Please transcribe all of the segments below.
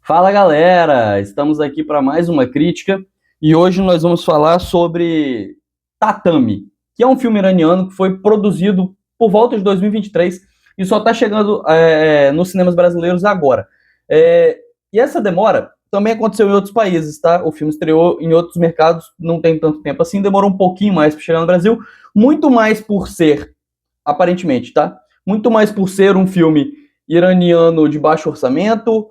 Fala galera, estamos aqui para mais uma crítica e hoje nós vamos falar sobre Tatami, que é um filme iraniano que foi produzido por volta de 2023 e só está chegando nos cinemas brasileiros agora. É, e essa demora também aconteceu em outros países, tá? O filme estreou em outros mercados, não tem tanto tempo assim, demorou um pouquinho mais para chegar no Brasil, muito mais por ser, aparentemente, tá? Muito mais por ser um filme iraniano de baixo orçamento,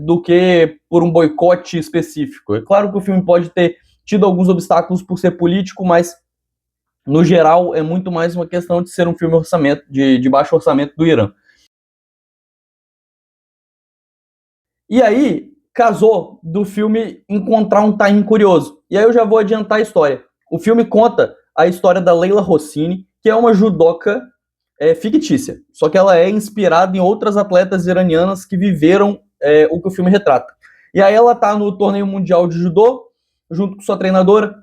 do que por um boicote específico. É claro que o filme pode ter tido alguns obstáculos por ser político, mas no geral é muito mais uma questão de ser um filme de baixo orçamento do Irã. E aí casou do filme encontrar um timing curioso. E aí eu já vou adiantar a história. O filme conta a história da Leila Rossini, que é uma judoca fictícia, só que ela é inspirada em outras atletas iranianas que viveram o que o filme retrata. E aí ela tá no torneio mundial de judô, junto com sua treinadora,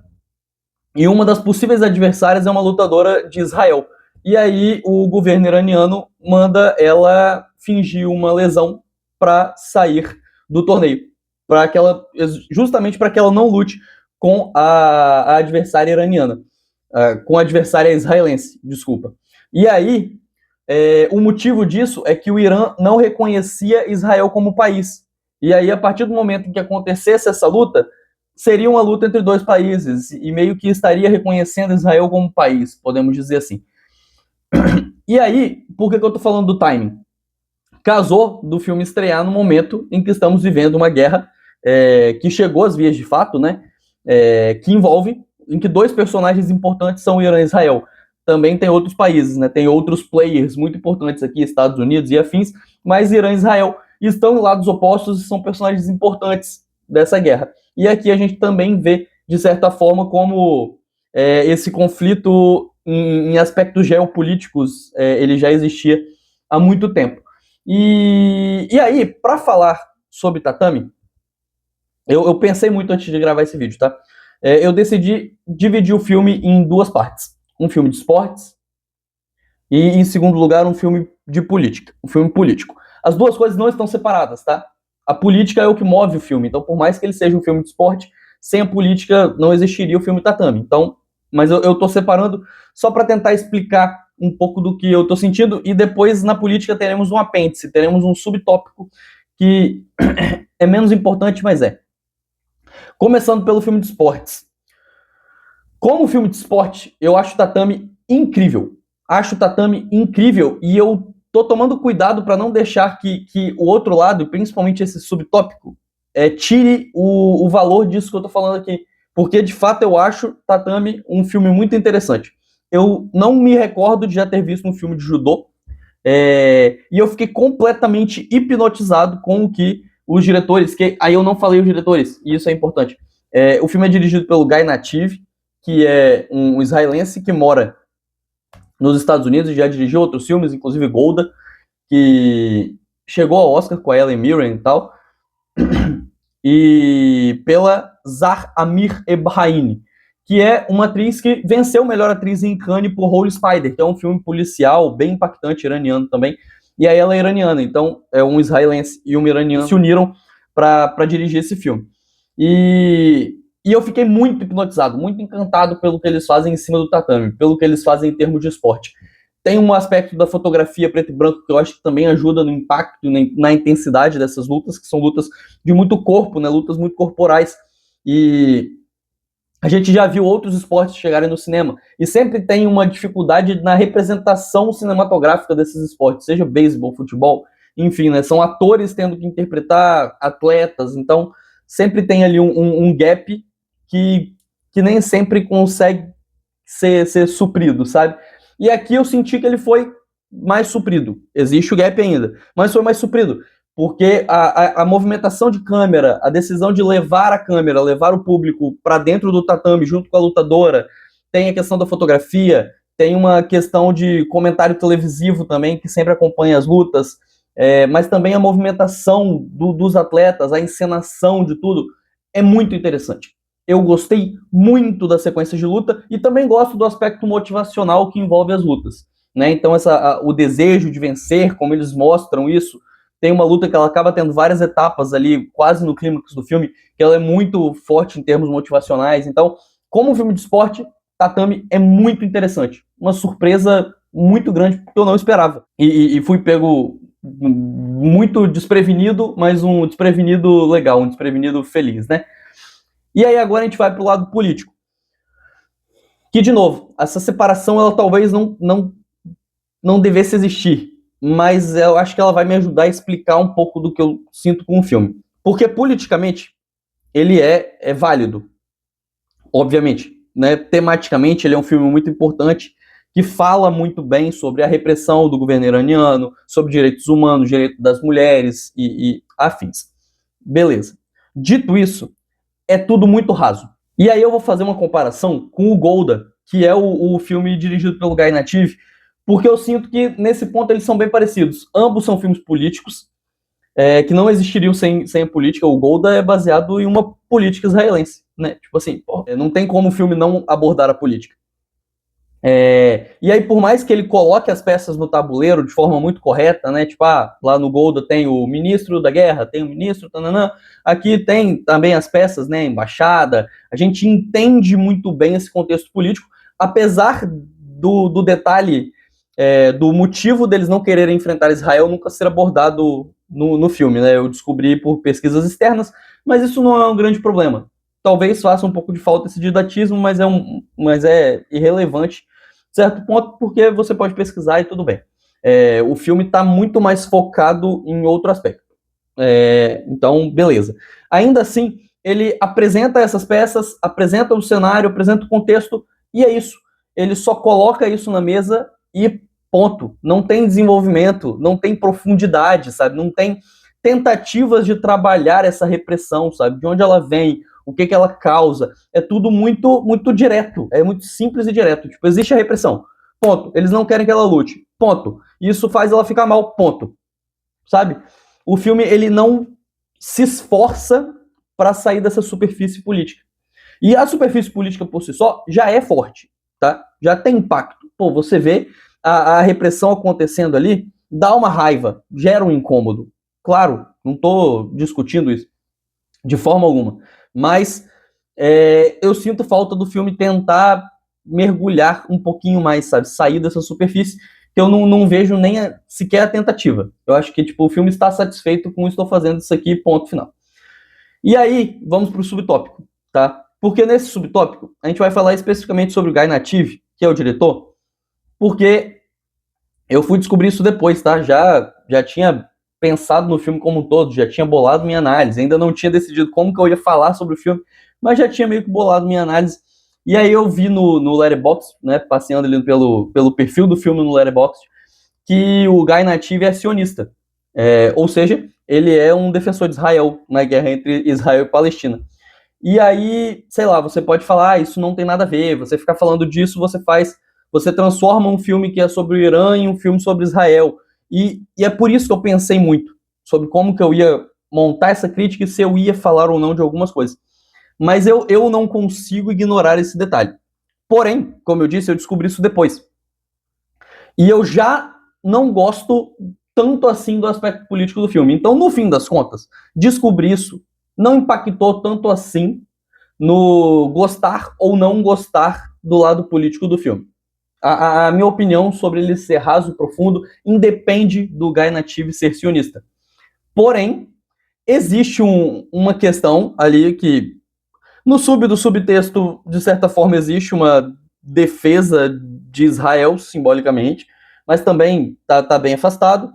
e uma das possíveis adversárias é uma lutadora de Israel. E aí o governo iraniano manda ela fingir uma lesão para sair do torneio, para que ela, justamente para que ela não lute com a adversária iraniana, com a adversária israelense, desculpa. E aí o motivo disso é que o Irã não reconhecia Israel como país. E aí, a partir do momento em que acontecesse essa luta, seria uma luta entre dois países e meio que estaria reconhecendo Israel como país, podemos dizer assim. E aí, por que eu tô falando do timing? Casou do filme estrear no momento em que estamos vivendo uma guerra que chegou às vias de fato, né? Que envolve em que dois personagens importantes são Irã e Israel. Também tem outros países, né? Tem outros players muito importantes aqui, Estados Unidos e afins, mas Irã e Israel estão em lados opostos e são personagens importantes dessa guerra. E aqui a gente também vê, de certa forma, como esse conflito em aspectos geopolíticos ele já existia há muito tempo. E aí, para falar sobre Tatami, eu pensei muito antes de gravar esse vídeo, tá? Eu decidi dividir o filme em duas partes. Um filme de esportes e, em segundo lugar, um filme de política. Um filme político. As duas coisas não estão separadas, tá? A política é o que move o filme. Então, por mais que ele seja um filme de esporte, sem a política não existiria o filme Tatami. Então, mas eu tô separando só para tentar explicar um pouco do que eu tô sentindo e depois na política teremos um apêndice, teremos um subtópico que é menos importante, mas é. Começando pelo filme de esportes. Como filme de esporte, eu acho o Tatami incrível. Acho o Tatami incrível e eu tô tomando cuidado para não deixar que o outro lado, principalmente esse subtópico, tire o valor disso que eu tô falando aqui. Porque, de fato, eu acho Tatami um filme muito interessante. Eu não me recordo de já ter visto um filme de judô, e eu fiquei completamente hipnotizado com o que os diretores, que aí eu não falei os diretores, e isso é importante. O filme é dirigido pelo Guy Nativ, que é um israelense que mora nos Estados Unidos e já dirigiu outros filmes, inclusive Golda, que chegou ao Oscar com a Ellen Mirren e tal, e pela Zahar Amir Ebrahimi, que é uma atriz que venceu Melhor Atriz em Cannes por Holy Spider, que é um filme policial bem impactante, iraniano também, e aí ela é iraniana, então é um israelense e um iraniano se uniram para dirigir esse filme. E eu fiquei muito hipnotizado, muito encantado pelo que eles fazem em cima do tatame, pelo que eles fazem em termos de esporte. Tem um aspecto da fotografia preto e branco que eu acho que também ajuda no impacto, na intensidade dessas lutas, que são lutas de muito corpo, né, lutas muito corporais. E a gente já viu outros esportes chegarem no cinema e sempre tem uma dificuldade na representação cinematográfica desses esportes, seja beisebol, futebol, enfim, né, são atores tendo que interpretar atletas, então sempre tem ali um gap que nem sempre consegue ser suprido, sabe? E aqui eu senti que ele foi mais suprido. Existe o gap ainda, mas foi mais suprido. Porque a movimentação de câmera, a decisão de levar a câmera, levar o público para dentro do tatame junto com a lutadora, tem a questão da fotografia, tem uma questão de comentário televisivo também, que sempre acompanha as lutas, mas também a movimentação dos atletas, a encenação de tudo, é muito interessante. Eu gostei muito das sequências de luta e também gosto do aspecto motivacional que envolve as lutas, né? Então o desejo de vencer, como eles mostram isso, tem uma luta que ela acaba tendo várias etapas ali, quase no clímax do filme, que ela é muito forte em termos motivacionais. Então, como um filme de esporte, Tatame é muito interessante. Uma surpresa muito grande, porque eu não esperava. E fui pego muito desprevenido, mas um desprevenido legal, um desprevenido feliz, né? E aí agora a gente vai pro lado político. Que, de novo, essa separação, ela talvez não devesse existir, mas eu acho que ela vai me ajudar a explicar um pouco do que eu sinto com o filme. Porque, politicamente, ele é válido, obviamente. Né? Tematicamente, ele é um filme muito importante, que fala muito bem sobre a repressão do governo iraniano, sobre direitos humanos, direito das mulheres e afins. Beleza. Dito isso, é tudo muito raso. E aí eu vou fazer uma comparação com o Golda, que é o filme dirigido pelo Guy Nativ, porque eu sinto que nesse ponto eles são bem parecidos. Ambos são filmes políticos, que não existiriam sem a política. O Golda é baseado em uma política israelense, né? Tipo assim, não tem como o filme não abordar a política. E aí, por mais que ele coloque as peças no tabuleiro de forma muito correta, né? Tipo, lá no Golda tem o ministro da guerra, tem o ministro, tananã. Aqui tem também as peças, né? Embaixada. A gente entende muito bem esse contexto político, apesar do detalhe do motivo deles não quererem enfrentar Israel nunca ser abordado no filme, né? Eu descobri por pesquisas externas, mas isso não é um grande problema. Talvez faça um pouco de falta esse didatismo, mas é irrelevante certo ponto, porque você pode pesquisar e tudo bem. O filme está muito mais focado em outro aspecto. Então, beleza. Ainda assim, ele apresenta essas peças, apresenta o cenário, apresenta o contexto, e é isso. Ele só coloca isso na mesa e ponto. Não tem desenvolvimento, não tem profundidade, sabe? Não tem tentativas de trabalhar essa repressão, sabe? De onde ela vem, o que ela causa. É tudo muito, muito direto. É muito simples e direto. Tipo, existe a repressão. Ponto. Eles não querem que ela lute. Ponto. Isso faz ela ficar mal. Ponto. Sabe? O filme, ele não se esforça para sair dessa superfície política. E a superfície política por si só já é forte, tá? Já tem impacto. Pô, você vê a repressão acontecendo ali, dá uma raiva, gera um incômodo. Claro, não tô discutindo isso de forma alguma. Mas eu sinto falta do filme tentar mergulhar um pouquinho mais, sabe? Sair dessa superfície, que eu não vejo nem sequer a tentativa. Eu acho que tipo, o filme está satisfeito com estou fazendo isso aqui, ponto final. E aí, vamos para o subtópico, tá? Porque nesse subtópico, a gente vai falar especificamente sobre o Guy Nativ, que é o diretor, porque eu fui descobrir isso depois, tá? Já tinha pensado no filme como um todo, já tinha bolado minha análise, ainda não tinha decidido como que eu ia falar sobre o filme, mas já tinha meio que bolado minha análise. E aí eu vi no Letterboxd, né, passeando ali pelo perfil do filme no Letterboxd, que o Guy Nativ é sionista. Ou seja, ele é um defensor de Israel na guerra entre Israel e Palestina. E aí, sei lá, você pode falar, isso não tem nada a ver, você ficar falando disso, você transforma um filme que é sobre o Irã em um filme sobre Israel. E é por isso que eu pensei muito sobre como que eu ia montar essa crítica e se eu ia falar ou não de algumas coisas. Mas eu não consigo ignorar esse detalhe. Porém, como eu disse, eu descobri isso depois. E eu já não gosto tanto assim do aspecto político do filme. Então, no fim das contas, descobrir isso não impactou tanto assim no gostar ou não gostar do lado político do filme. A minha opinião sobre ele ser raso e profundo independe do Guy Nativ ser sionista. Porém, existe uma questão ali que, no do subtexto, de certa forma, existe uma defesa de Israel, simbolicamente, mas também tá bem afastado.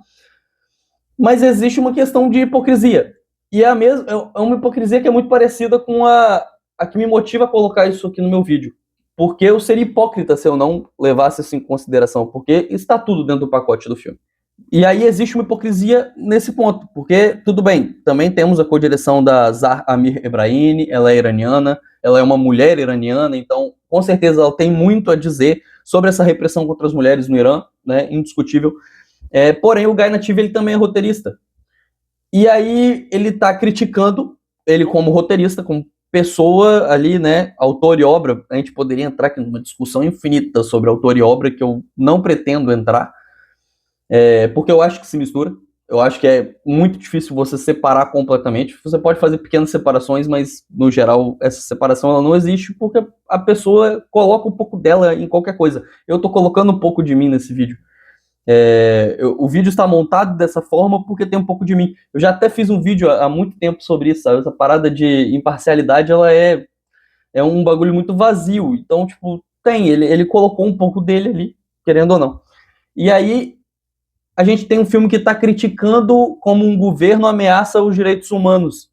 Mas existe uma questão de hipocrisia. E é uma hipocrisia que é muito parecida com a que me motiva a colocar isso aqui no meu vídeo. Porque eu seria hipócrita se eu não levasse isso em consideração, porque está tudo dentro do pacote do filme. E aí existe uma hipocrisia nesse ponto, porque, tudo bem, também temos a co-direção da Zahra Amir Ebrahimi, ela é iraniana, ela é uma mulher iraniana, então, com certeza, ela tem muito a dizer sobre essa repressão contra as mulheres no Irã, né, indiscutível. Porém, o Guy Nativ, ele também é roteirista. E aí ele está criticando ele como roteirista, como pessoa ali, né, autor e obra. A gente poderia entrar aqui numa discussão infinita sobre autor e obra, que eu não pretendo entrar, porque eu acho que se mistura. Eu acho que é muito difícil você separar completamente. Você pode fazer pequenas separações, mas no geral essa separação ela não existe porque a pessoa coloca um pouco dela em qualquer coisa. Eu tô colocando um pouco de mim nesse vídeo. O vídeo está montado dessa forma porque tem um pouco de mim. Eu já até fiz um vídeo há muito tempo sobre isso, sabe? Essa parada de imparcialidade, ela é um bagulho muito vazio. Então, tipo, ele colocou um pouco dele ali, querendo ou não. E aí, a gente tem um filme que está criticando como um governo ameaça os direitos humanos.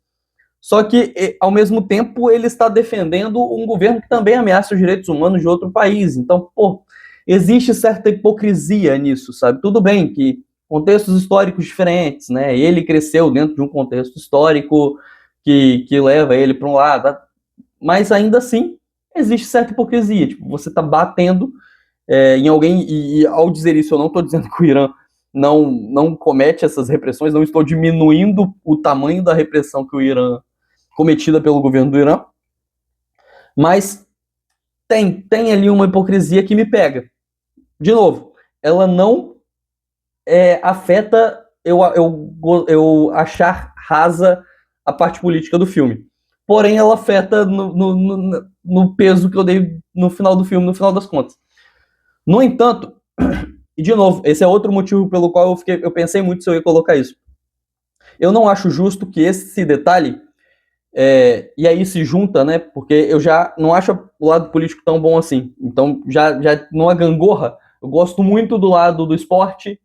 Só que, ao mesmo tempo, ele está defendendo um governo que também ameaça os direitos humanos de outro país. Então, pô, existe certa hipocrisia nisso, sabe? Tudo bem que contextos históricos diferentes, né? Ele cresceu dentro de um contexto histórico que leva ele para um lado, mas ainda assim existe certa hipocrisia. Tipo, você está batendo em alguém, e ao dizer isso, eu não estou dizendo que o Irã não comete essas repressões, não estou diminuindo o tamanho da repressão que o Irã cometida pelo governo do Irã, mas tem ali uma hipocrisia que me pega. De novo, ela não afeta eu achar rasa a parte política do filme. Porém, ela afeta no peso que eu dei no final do filme, no final das contas. No entanto, e de novo, esse é outro motivo pelo qual eu pensei muito se eu ia colocar isso. Eu não acho justo que esse detalhe, e aí se junta, né? Porque eu já não acho o lado político tão bom assim. Então, já numa gangorra, eu gosto muito do lado do esporte,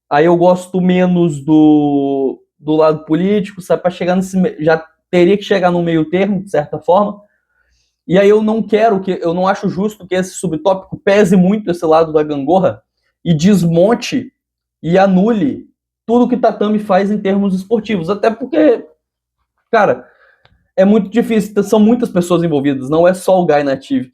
aí eu gosto menos do lado político, sabe? Para chegar nesse. Já teria que chegar no meio termo, de certa forma. E aí eu não acho justo que esse subtópico pese muito esse lado da gangorra e desmonte e anule tudo que Tatame faz em termos esportivos. Até porque, cara, é muito difícil, são muitas pessoas envolvidas, não é só o Guy Native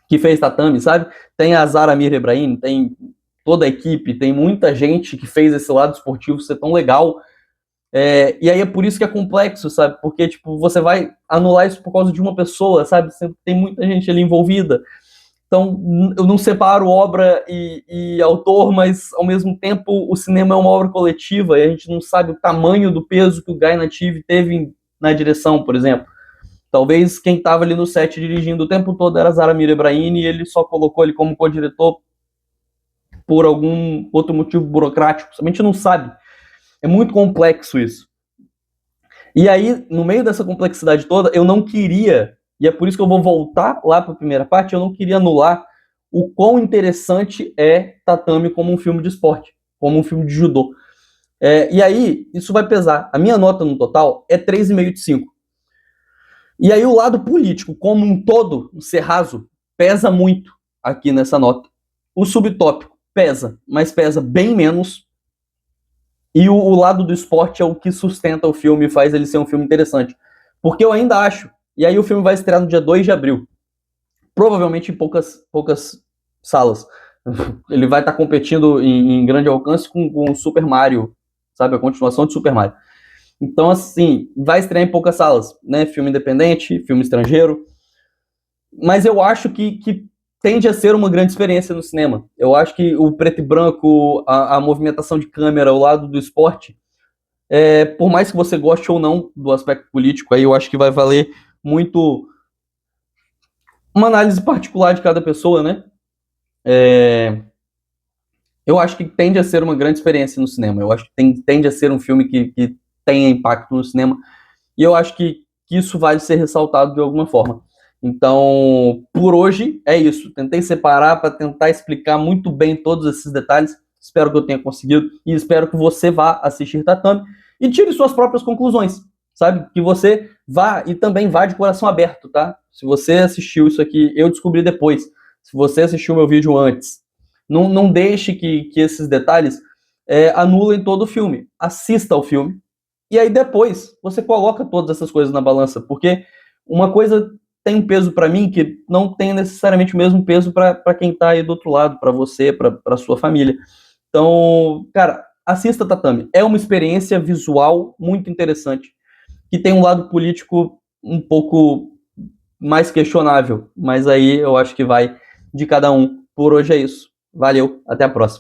que fez Tatame, sabe? Tem a Zara Mir Ebrahim, tem toda a equipe, tem muita gente que fez esse lado esportivo ser tão legal. E aí é por isso que é complexo, sabe? Porque, tipo, você vai anular isso por causa de uma pessoa, sabe? Tem muita gente ali envolvida. Então, eu não separo obra e autor, mas, ao mesmo tempo, o cinema é uma obra coletiva e a gente não sabe o tamanho do peso que o Guy Native teve na direção, por exemplo. Talvez quem estava ali no set dirigindo o tempo todo era Zara Mir Ebrahim e ele só colocou ele como co-diretor por algum outro motivo burocrático. A gente não sabe. É muito complexo isso. E aí, no meio dessa complexidade toda, eu não queria, e é por isso que eu vou voltar lá para a primeira parte, eu não queria anular o quão interessante é Tatame como um filme de esporte, como um filme de judô. E aí, isso vai pesar. A minha nota no total é 3,5 de 5. E aí, o lado político, como um todo, o ser raso, pesa muito aqui nessa nota. O subtópico pesa, mas pesa bem menos. E o lado do esporte é o que sustenta o filme e faz ele ser um filme interessante. Porque eu ainda acho, e aí o filme vai estrear no dia 2 de abril, provavelmente em poucas salas. Ele vai estar competindo em grande alcance com o Super Mario, sabe? A continuação de Super Mario. Então, assim, vai estrear em poucas salas, né? Filme independente, filme estrangeiro. Mas eu acho que tende a ser uma grande experiência no cinema. Eu acho que o preto e branco, a movimentação de câmera, o lado do esporte, por mais que você goste ou não do aspecto político, aí eu acho que vai valer muito uma análise particular de cada pessoa, né? Eu acho que tende a ser uma grande experiência no cinema. Eu acho que tende a ser um filme que tenha impacto no cinema. E eu acho que isso vale ser ressaltado de alguma forma. Então, por hoje, é isso. Tentei separar para tentar explicar muito bem todos esses detalhes. Espero que eu tenha conseguido. E espero que você vá assistir Tatame e tire suas próprias conclusões. Sabe? Que você vá e também vá de coração aberto, tá? Se você assistiu isso aqui, eu descobri depois. Se você assistiu meu vídeo antes, não deixe que esses detalhes anulem todo o filme. Assista ao filme. E aí depois você coloca todas essas coisas na balança, porque uma coisa tem um peso para mim que não tem necessariamente o mesmo peso para quem tá aí do outro lado, para você, para sua família. Então, cara, assista Tatame. É uma experiência visual muito interessante, que tem um lado político um pouco mais questionável, mas aí eu acho que vai de cada um. Por hoje é isso. Valeu, até a próxima.